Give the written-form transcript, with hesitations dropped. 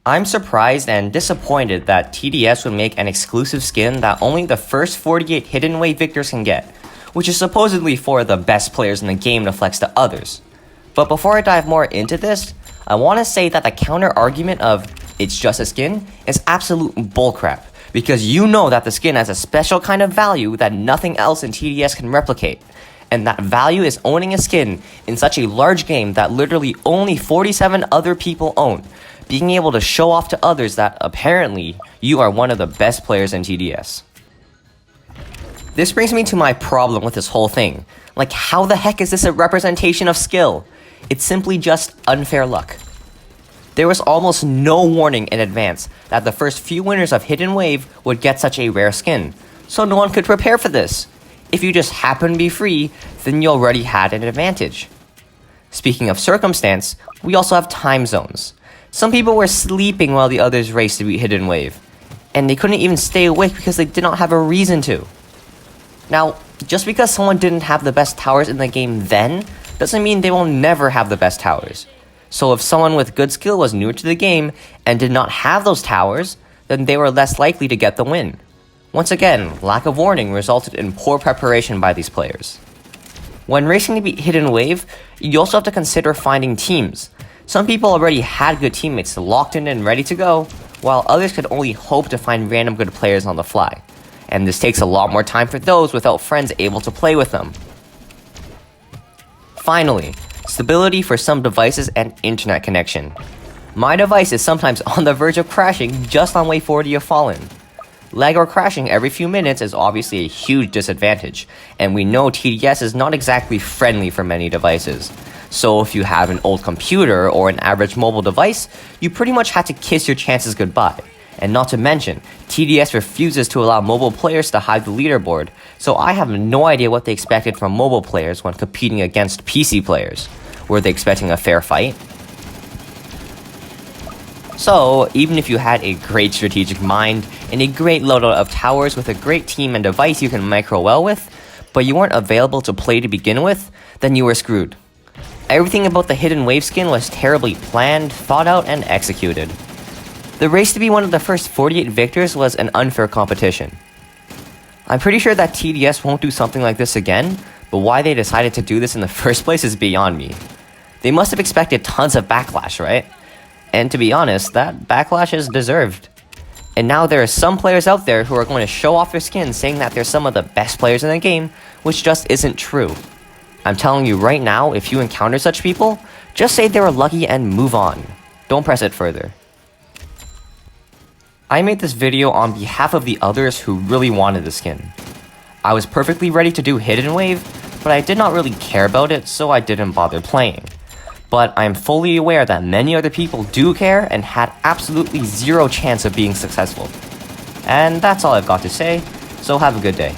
I'm surprised and disappointed that TDS would make an exclusive skin that only the first 48 Hidden Wave victors can get, which is supposedly for the best players in the game to flex to others. But before I dive more into this, I want to say that the counter argument of it's just a skin is absolute bullcrap, because you know that the skin has a special kind of value that nothing else in TDS can replicate. And that value is owning a skin in such a large game that literally only 47 other people own, being able to show off to others that apparently you are one of the best players in TDS. This brings me to my problem with this whole thing. Like, how the heck is this a representation of skill? It's simply just unfair luck. There was almost no warning in advance that the first few winners of Hidden Wave would get such a rare skin, so no one could prepare for this. If you just happen to be free, then you already had an advantage. Speaking of circumstance, we also have time zones. Some people were sleeping while the others raced to beat Hidden Wave, and they couldn't even stay awake because they did not have a reason to. Now, just because someone didn't have the best towers in the game then, doesn't mean they will never have the best towers. So if someone with good skill was newer to the game and did not have those towers, then they were less likely to get the win. Once again, lack of warning resulted in poor preparation by these players. When racing to beat Hidden Wave, you also have to consider finding teams. Some people already had good teammates locked in and ready to go, while others could only hope to find random good players on the fly. And this takes a lot more time for those without friends able to play with them. Finally, stability for some devices and internet connection. My device is sometimes on the verge of crashing just on way 40 of Fallen. Lag or crashing every few minutes is obviously a huge disadvantage, and we know TDS is not exactly friendly for many devices. So if you have an old computer or an average mobile device, you pretty much have to kiss your chances goodbye. And not to mention, TDS refuses to allow mobile players to hide the leaderboard, so I have no idea what they expected from mobile players when competing against PC players. Were they expecting a fair fight? So, even if you had a great strategic mind and a great loadout of towers with a great team and device you can micro well with, but you weren't available to play to begin with, then you were screwed. Everything about the Hidden Wave skin was terribly planned, thought out, and executed. The race to be one of the first 48 victors was an unfair competition. I'm pretty sure that TDS won't do something like this again, but why they decided to do this in the first place is beyond me. They must have expected tons of backlash, right? And to be honest, that backlash is deserved. And now there are some players out there who are going to show off their skins saying that they're some of the best players in the game, which just isn't true. I'm telling you right now, if you encounter such people, just say they were lucky and move on. Don't press it further. I made this video on behalf of the others who really wanted the skin. I was perfectly ready to do Hidden Wave, but I did not really care about it, so I didn't bother playing. But I am fully aware that many other people do care and had absolutely zero chance of being successful. And that's all I've got to say, so have a good day.